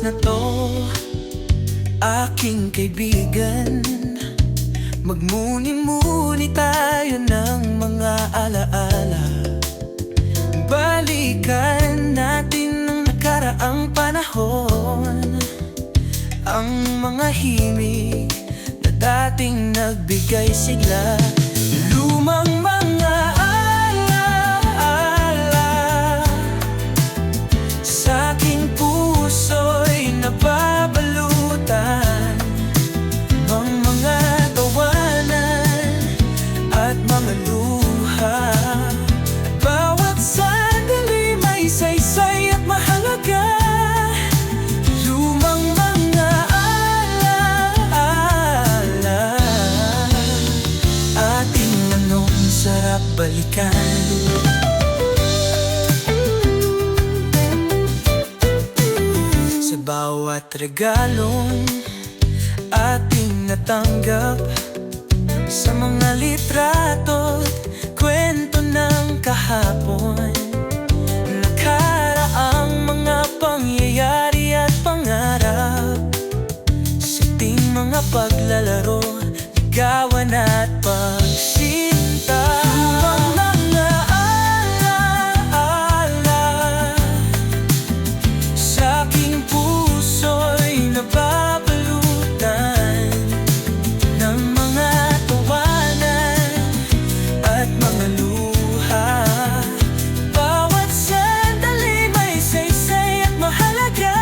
na to, aking kaibigan, magmuni-muni tayo ng mga alaala. Balikan natin ang nakaraang panahon, ang mga himig na dating nagbigay sigla. Lumang mga alaala sa aking puso'y nababalutan, ang mga tawanan at mga luha. Bawat sandali may saysay at mahalaga. Lumang mga alaala, ating anong sarap balikan. Sa bawat regalong ating natanggap, sa mga litrato't kwento ng kahapon, nakaraang mga pangyayari at pangarap, sa ating mga paglalaro, ligawan at pagsinta. Lumang mga alaala sa aking puso'y nababalutan ng mga tawanan at mga luha. Bawat sandali may saysay at mahalaga.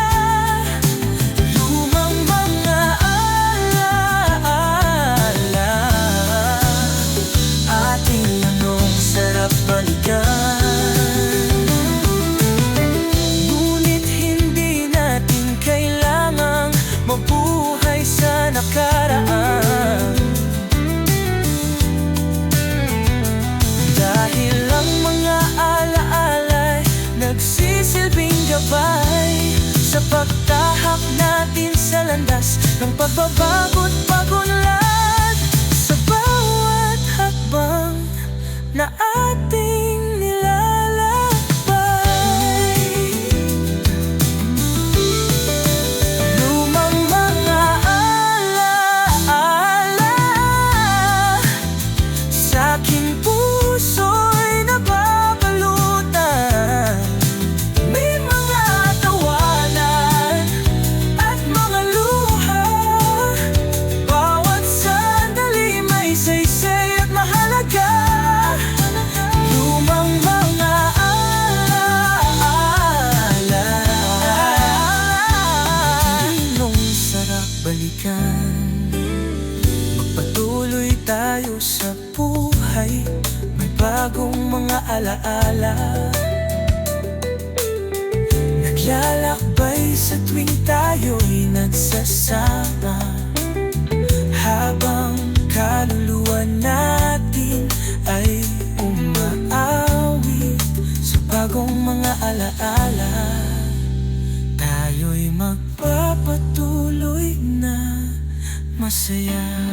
Lumang mga alaala, ating anong sarap balikan. Ngunit hindi natin kailangang mabuhay sa nakaraan, dahil ang mga alaala'y nagsisilbing gabay sa pagtahak natin sa landas ng pagbabago't pag-unlad. Sa bawat hakbang na ating nilalakbay, lumang mga alaala sa aking puso'y nababalutan. May mga tawanan at mga luha. Bawat sandali may saysay at mahalaga. Lumang mga alaala, nung sarap balikan. Magpatuloy tayo sa buhay, may bagong mga alaala. Naglalakbay sa tuwing tayo'y nagsasama, habang kaluluwa natin ay umaawit sa bagong mga alaala. Tayo'y magpapatuloy na masaya.